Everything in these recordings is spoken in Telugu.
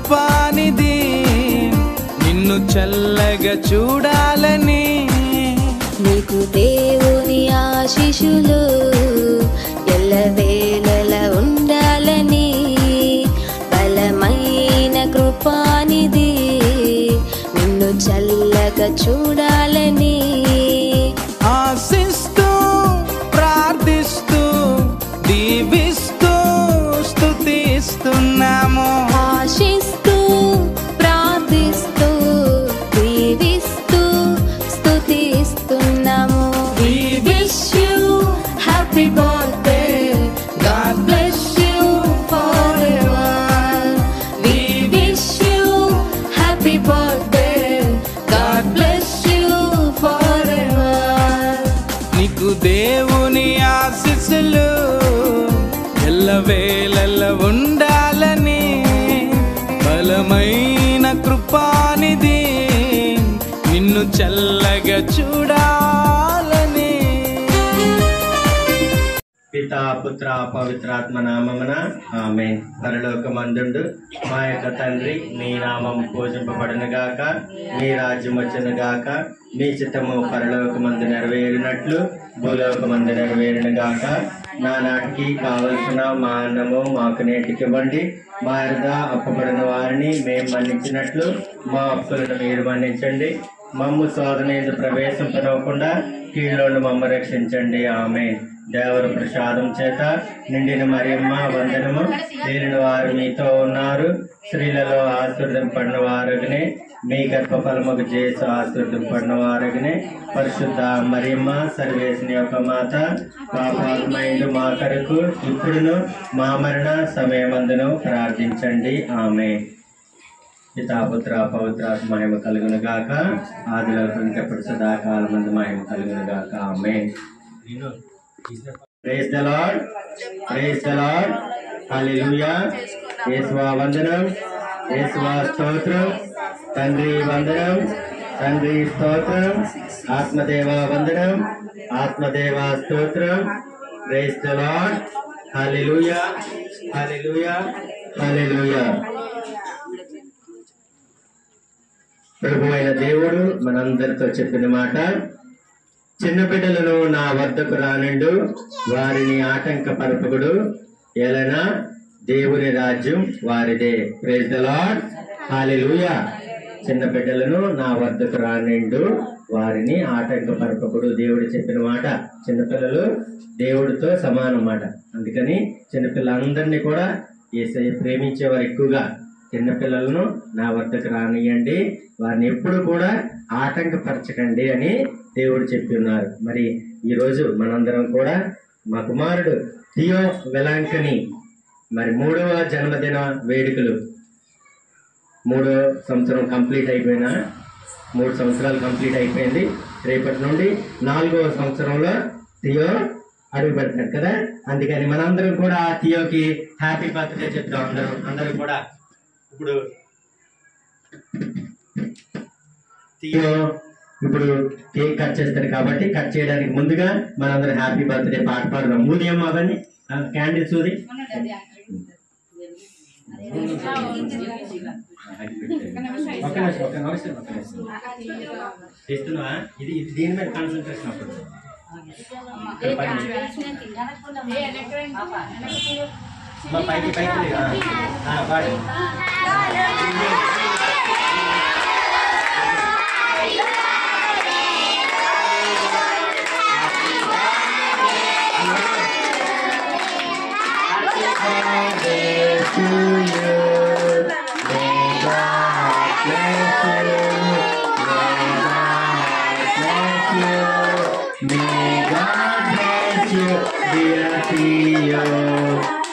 కృపానిధి నిన్ను చల్లగా చూడాలని నీకు దేవుని ఆశీస్సులు ఎల్లవేళలా ఉండాలని బలమైన కృపానిధి నిన్ను చల్లగా చూడాలని ఆశిస్తూ ప్రార్థిస్తూ దీవిస్తూ స్తుతిస్తున్నాము. ఆశిస్తూ ప్రార్థిస్తూ దీవిస్తూ స్తుతిస్తున్నాము. We wish you happy birthday. God bless you forever. We wish you happy birthday. God bless you forever. నీకు దేవుని ఆశీస్సులు ఎల్లవేళలా ఉండాలని బలమైన కృపానిధి నిన్ను చల్లగా చూడాలని. పితా పుత్ర పవిత్రాత్మ నామమున ఆమేన్. పరలోకమందుండు మా యొక్క తండ్రి, మీ నామం పూజింపబడును గాక, మీ రాజ్యం వచ్చును గాక, మీ చిత్తము పరలోకమందు నెరవేరినట్లు భూలోకమందు నెరవేరును గాక. నానాటికి కావలసిన మా అన్నము మాకు నేటికివ్వండి. మా యొద్ద అప్పుబడిన వారిని మేము మన్నించినట్లు మా అప్పులను మీరు మన్నించండి. మమ్ము శోధన యందు ప్రవేశింపనివ్వకుండా కీళ్ళను మమ్మ రక్షించండి. ఆమేన్. దేవర ప్రసాదం చేత నిండిన మరియమ్మ వందనము. తేలిన వారు మీతో ఉన్నారు, స్త్రీలలో ఆశీర్వదింపడిన వారగనే, మీ గర్భఫలముకు చేసి ఆశీర్వదింపడిన వారగనే. పరిశుద్ధ మరియమ్మ సర్వేశ్వరుని యొక్క మాత, పాపాత్మయుడు మా కొరకు ఇప్పుడును మా మరణ సమయమందును ప్రార్థించండి. ఆమేన్. పితాపుత్ర పవిత్రాత్మ మహిమ కలుగును గాక, ఆదిలో ఇంకెప్పుడు సదాకాలం మందు మహిమ కలుగును గాక. Amen. Praise the lord, praise the lord, hallelujah. యేసువా వందనం, యేసువా స్తోత్రం, తండ్రి వందనం, తండ్రి స్తోత్రం, ఆత్మదేవ వందనం, ఆత్మదేవ స్తోత్రం. ప్రైజ్ ద లార్డ్, హల్లెలూయా, హల్లెలూయా, హల్లెలూయా. ప్రభు అయిన దేవుడు మనందరితో చెప్పిన మాట, చిన్న బిడ్డలను నా వద్దకు రానిండు, వారిని ఆటంకపరపకుడు, ఎలనా దేవుని రాజ్యం వారిదే. ప్రైజ్ ద లార్డ్, హల్లెలూయా. చిన్న బిడ్డలను నా వద్దకు రానిండు, వారిని ఆటంకపరపకుడు. దేవుడు చెప్పిన మాట. చిన్నపిల్లలు దేవుడితో సమానం మాట. అందుకని చిన్నపిల్లలందరినీ కూడా యేసయ్య ప్రేమించేవారు ఎక్కువగా. చిన్నపిల్లలను నా వద్దకు రానియండి, వారిని ఎప్పుడు కూడా ఆటంకపరచకండి అని దేవుడు చెప్పి ఉన్నారు. మరి ఈరోజు మనందరం కూడా మా కుమారుడు థియో వెలాంకని మరి 3వ జన్మదిన వేడుకలు, 3వ సంవత్సరం కంప్లీట్ అయిపోయినా, 3 సంవత్సరాలు కంప్లీట్ అయిపోయింది. రేపటి నుండి 4వ సంవత్సరంలో థియో అడుగు పెడతాడు కదా. అందుకని మనందరం కూడా ఆ థియోకి హ్యాపీ బర్త్డే చెప్తాం. అందరూ కూడా ఇప్పుడు థియో ఇప్పుడు కేక్ కట్ చేస్తాడు కాబట్టి కట్ చేయడానికి ముందుగా మనందరం హ్యాపీ బర్త్డే పాట పాడదాం. ఊదియం అవన్నీ క్యాండిల్స్ ఊది ఇస్తున్నావా? ఇది దీని మీద కాన్సన్ట్రేషన్ అప్పుడు పైకి పైకి పాడు.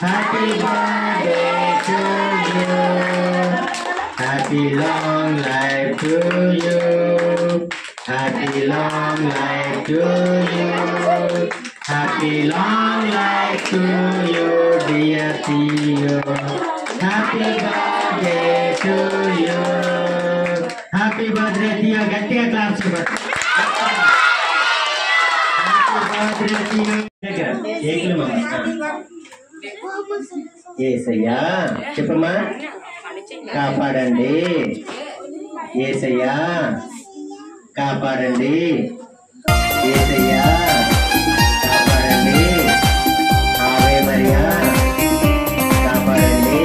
Happy birthday to you. Happy long life to you. Happy long life to you. Happy long life to you, dear Theo. Happy birthday to you. Happy birthday Theo. గట్టిగా క్లాప్స్ కొట్టు. Happy birthday Theo. ఏకలు మమ్మ. ఏసయ్యా చెప్పమ్మా. కాపాడండి. యేసయ్యా కాపాడండి. యేసయ్యా కాపాడండి. ఆవే మరియా కాపాడండి.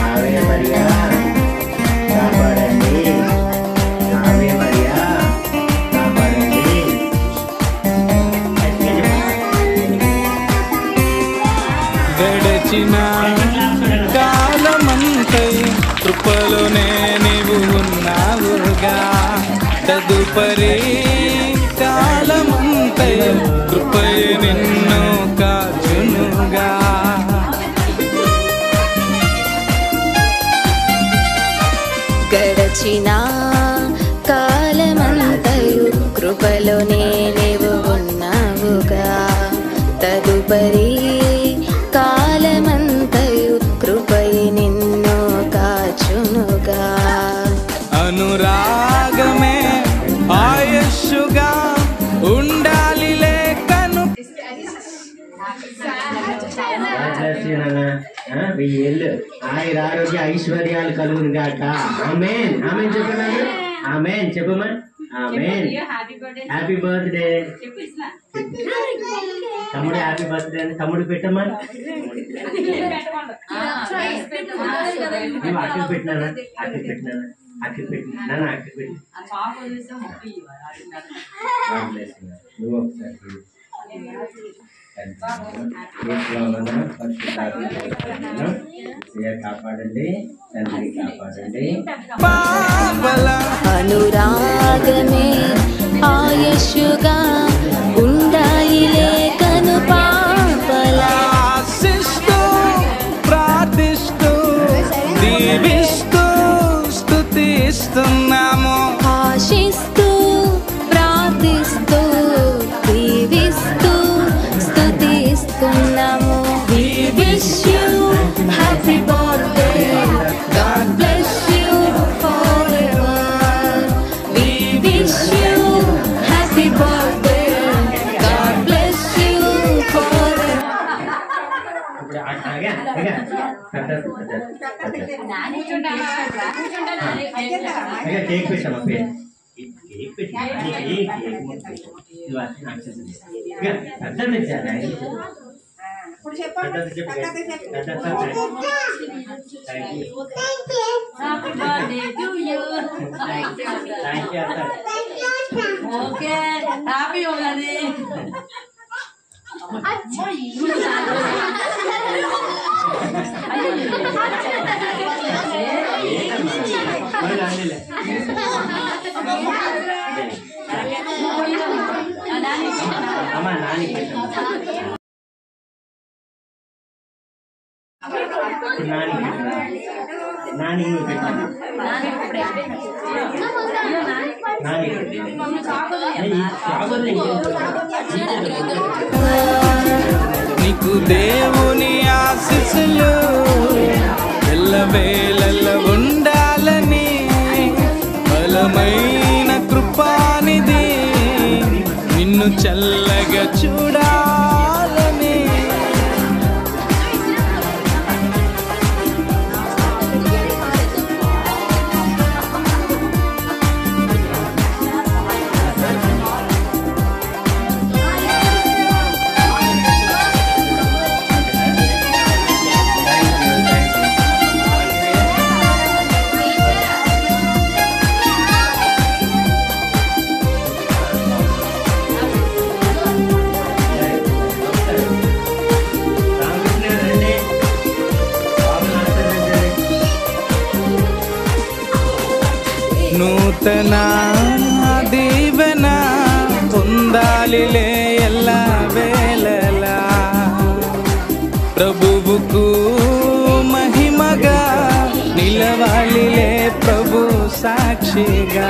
ఆవే మరియా కాపాడండి. ఆవే మరియా కాపాడండి. గడచిన కాలమంతై కృపలోనే నీవు ఉన్నావుగా, తదుపరి కాలమంతై కృపయే నిన్ను కాచునుగా. గడచిన కాలమంతయు కృపలోనే నీవు ఉన్నావుగా, తదుపరి కాలమంతయు కృపయే నిన్ను కాచునుగా. అనురాగమే ఆయుష్గా ఉండాలి లేకను. వెయ్యేళ్ళు ఆయుర ఆరోగ్య ఐశ్వర్యాలు కలుగును గాక. ఆమేన్. ఆమేన్ చెప్పండి. ఆమేన్ చెప్పమ్మా. ఆమేన్. హ్యాపీ బర్త్డే తమ్ముడు. హ్యాపీ బర్త్డే అని తమ్ముడు పెట్టమ్మా. నువ్వు అక్కడ పెట్టినానా? అక్కడ పెట్టినానా? అక్కడ పెట్టినా అక్కడ పెట్టి నువ్వు ఒకసారి కాపాడండి. తండ్రి కాపాడండి. అనురాగమే ఆయుష్గా ఉండాలి లేకను పాపలా. ఆశిస్తూ ప్రార్థిస్తూ దీవిస్తూ స్తుతిస్తున్నాము. ఆశిస్తూ ప్రార్థిస్తూ దీవిస్తూ స్తుతిస్తున్నాము. We wish you happy birthday. God bless you forever. We wish you happy birthday. God bless you forever. Cake పెట్టమ్మా. కేక్ పెట్టి అమ్మా నాని నాని నీకు దేవుని ఆశీస్సులు ఎల్లవేళలా ఉండాలని, బలమైన కృపానిధి నిన్ను చల్లగా చూడాలని. నూతన దీవెన పొందాలిలే ఎల్ల వేళలా, ప్రభువుకు మహిమగా నిలవాలిలే ప్రభు సాక్షిగా.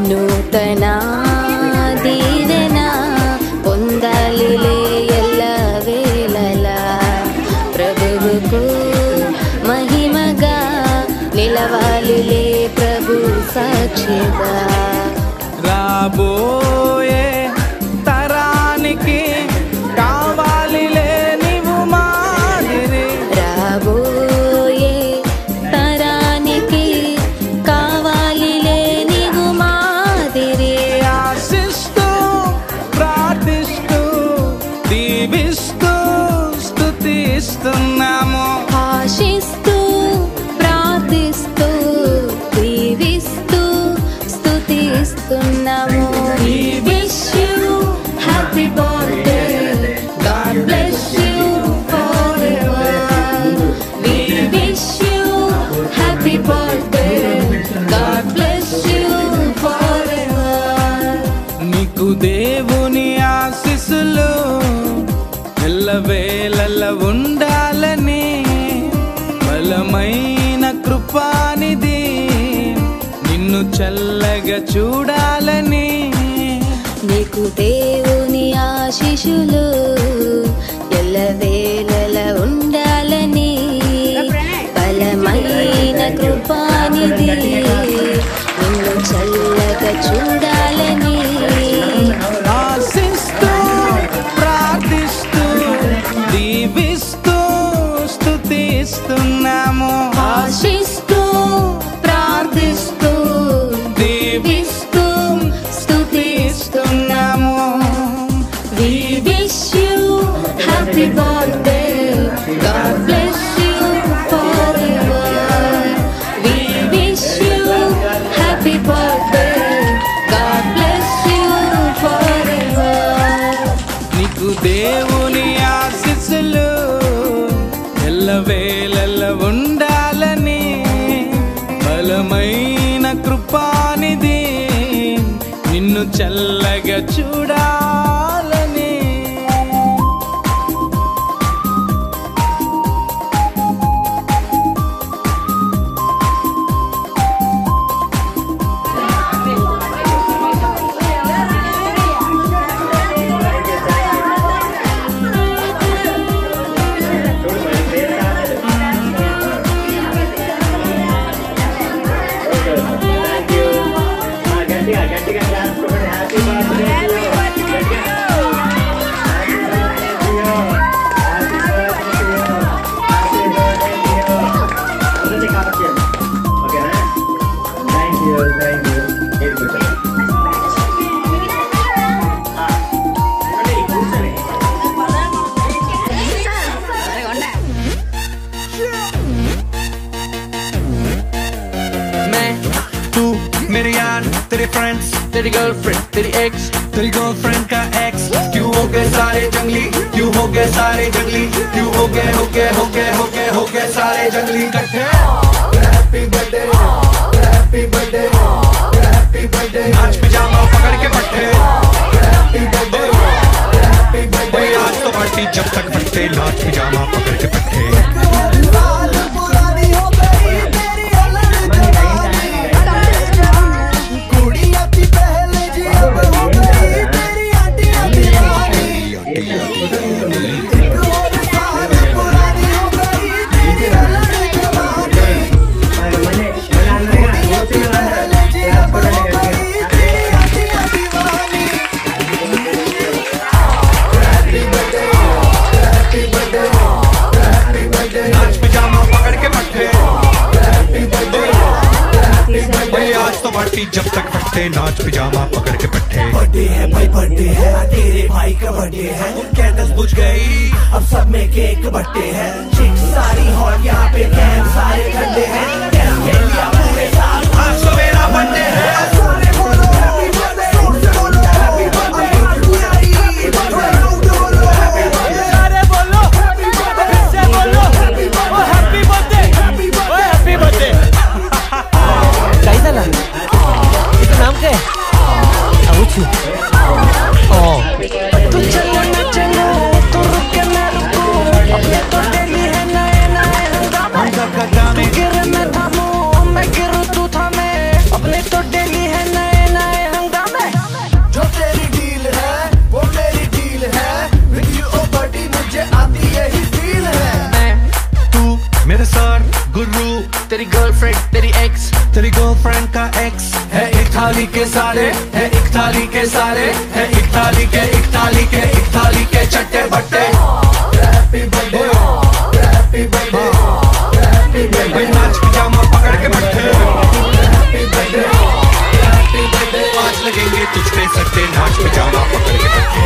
నూతన దీవెన పొందాలిలే ఎల్ల వేళలా, ప్రభువుకు మహిమగా నిలవాలిలే ప్రభు సాక్షిగా. రాబోయే తరానికి కావాలిలే నీవు మా దీవిస్తూ స్తుతిస్తున్నాము. ఆశిస్తూ ప్రార్థిస్తూ దీవిస్తూ స్తుతిస్తున్నాము. We wish you happy birthday, God bless you forever. We wish you happy birthday, God bless you forever. నీకు దేవుని ఆశీస్సులు ఎల్లవేళలా ఉండాలని, బలమైన కృపానిధి నిన్ను చల్లగా చూడాలని. నీకు దేవుని ఆశీస్సులు ఎల్లవేళలా ఉండాలని, బలమైన కృపానిధి నిన్ను చల్లగా చూడాలని. ఆశిస్తూ ప్రార్థిస్తూ దీవిస్తూ స్తుతిస్తున్నాము. ఆశిస్తూ ప్రార్థిస్తూ దీవిస్తూ స్తుతిస్తున్నాము. We wish you happy birthday, God bless you forever. We wish you happy birthday, God bless you forever. నీకు దేవుని ఆశీస్సులు ఎల్లవేళలా ఉండాలని, బలమైన కృపానిధి నిన్ను చల్లగా చూడాలని. గట్టిగా క్లాస్ కొట్టండి. Happy birthday. ఓకేనా? Thank you. मेरे यार, तेरे फ्रेंड्स, तेरी गर्लफ्रेंड, तेरी एक्स, तेरी गर्लफ्रेंड का एक्स, क्यों हो गए सारे जंगली, क्यों हो गए सारे जंगली, क्यों हो गए सारे जंगली इकट्ठे। Happy birthday, happy birthday, happy birthday, आज पिजामा पकड़ के पट्टे। हैप्पी बर्थडे, हैप्पी बर्थडे, आज तो पार्टी जब तक फटते, नाच पिजामा पकड़ के पट्टे। जब तक फटते नाच पिजामा पकड़ के पट्टे। बर्थडे है भाई, बर्थडे है, तेरे भाई का बर्थडे है। कैंडल्स बुझ गई, अब सब में केक बट्टे हैं। चिक्स सारी हॉट, यहाँ पे कैंप सारे ठंडे हैं। कैंप खेल लिया पूरे साल, आज तो मेरा बर्थडे है। सारे बोलो हैप्पी बर्थडे, जोर से बोलो हैप्पी बर्थडे, सारे बोलो हैप्पी बर्थडे, सारे बोलो हैप्पी बर्थडे, फिर से बोलो happy birthday, happy birthday, happy birthday, happy birthday. कैसा लगा? नाम क्या है? अवुचु। तू चलो ना चलो, तू रुक के मैं रुकूं, अपने तो डेली है नए नए हंगामे। तू गिरे मैं थामूं, मैं गिरूं तू थामे, अपने तो डेली है नए नए हंगामे। जो तेरी डील है वो मेरी डील है, विद यू ओ बडी मुझे आती यही फील है। तू मेरे सर गुरु, तेरी गर्लफ्रेंड, तेरी एक्स, तेरी गर्लफ्रेंड का एक्स है एक थाली के सारे, है एक थाली के सारे, है एक थाली के, एक थाली के, एक थाली के चट्टे बट्टे। Happy birthday, happy birthday, happy birthday, नाच पिजामा पकड़ के बैठे। हैप्पी बर्थडे, हैप्पी बर्थडे, आज लगेंगे तुझ पे सट्टे, नाच पिजामा पकड़ के बैठे।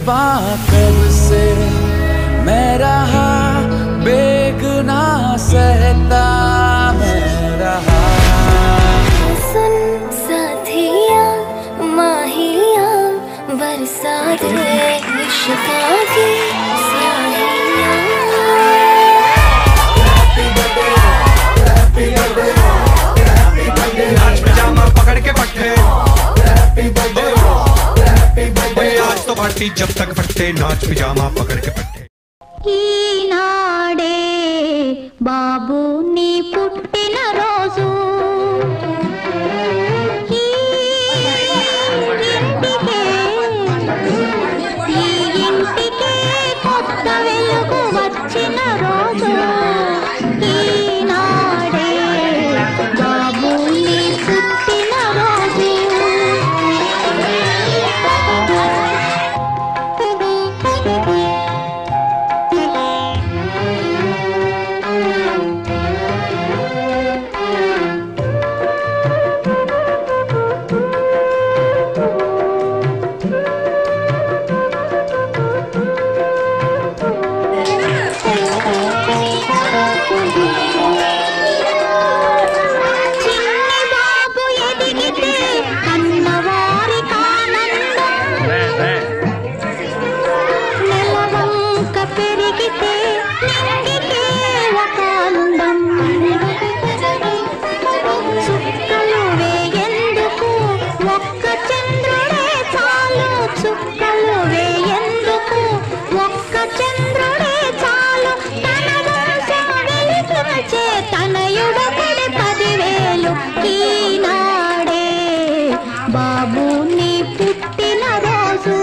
छुपा कब से मैं रहा बेगुना सहता मैं रहा। सुन साथिया माहिया बरसा दे इश्क़ की स्याहियाँ। नाच पजामा पकड़ के पट्टे आज तो पार्टी जब तक फटते नाच पिजामा पकड़ के पट्टे। ఈనాడే బాబు నీ పుట్టిన రోజు ఈ ఇంటికే కొత్త వెలుగు వచ్చిన రోజు ఈనాడే బాబు నీ పుట్టిన రోజు। చిన్ని బాబు ఎదిగితే కన్నవారికి ఆనందం, నెలవంక పెరిగితే నింగికే ఒక అందం। చుక్కలు వేయందుకు ఒక్క చంద్రుడే చాలు, చుక్కలు వేయందుకు ఒక్క చంద్రుడే చాలు। తన వంశం వెలిగించే తనయుడొకడు 10,000 ఈనాడే బాబు నీ పుట్టిన రోజు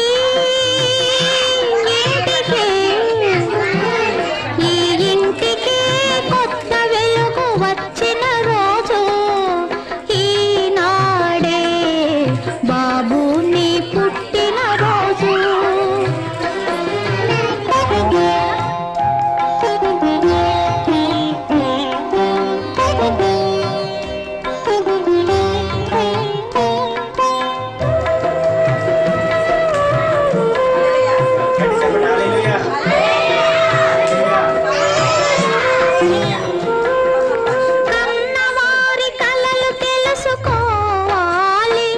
ఈ ఇంటికే కొత్త వెలుగు వచ్చిన రోజు ఈనాడే బాబు నీ పుట్టిన రోజు। కన్నవారి కలలు తెలుసుకోవాలి,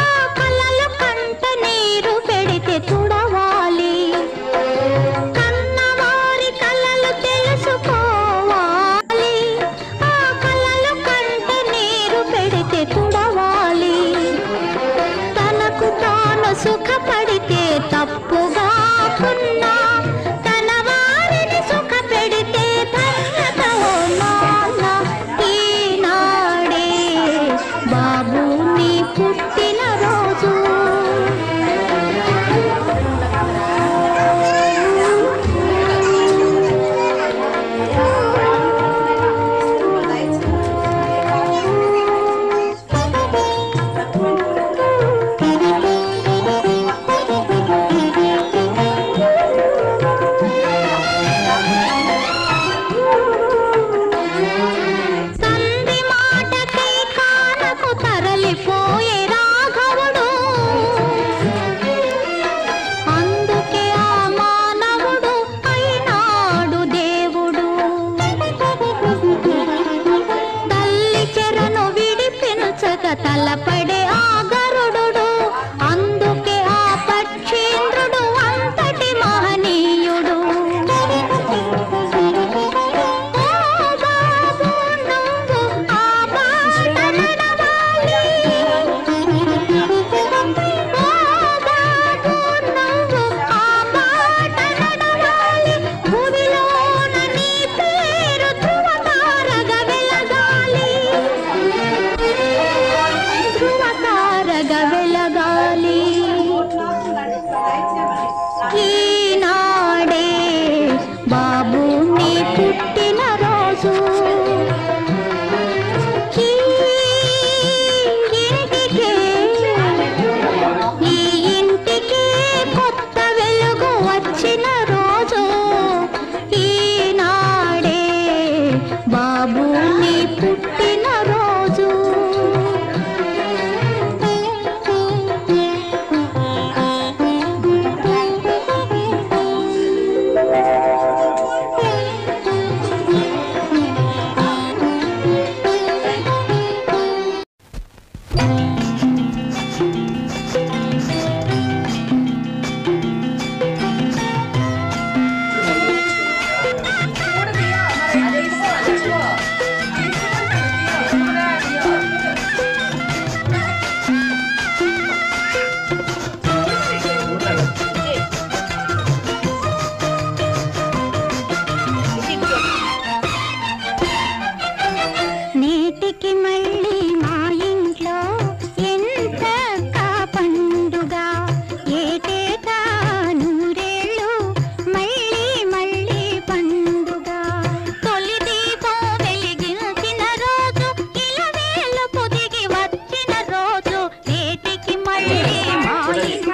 ఆ కలలు కంట నీరు పెడితే తుడవాలి। కన్నవారి కలలు తెలుసుకోవాలి, ఆ కలలు కంట నీరు పెడితే తుడవాలి। తనకు తాను సుఖపడితే తప్పుగా ఉన్నా తన వారిని సుఖపెడితే ధన్యత ఓ నాన్న ఈనాడే బాబు నీ పుట్టిన రోజు।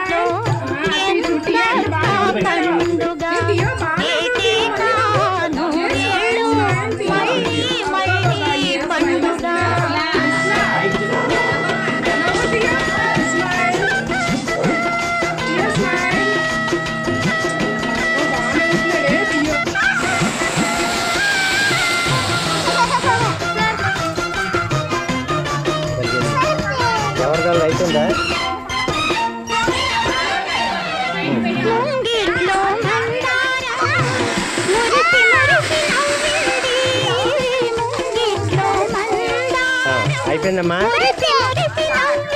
ముంగిట్లో ఎంత పండుగ ఏటేకాను ఏళ్ళు మళ్ళీ మళ్ళీ పండుగ అవుతుందా ముంగిట్లో మందార మురిసి మురిసి నవ్వింది ముంగిట్లో మందార అయిపోయిందమ్మా మురిసి మురిసి నవ్వింది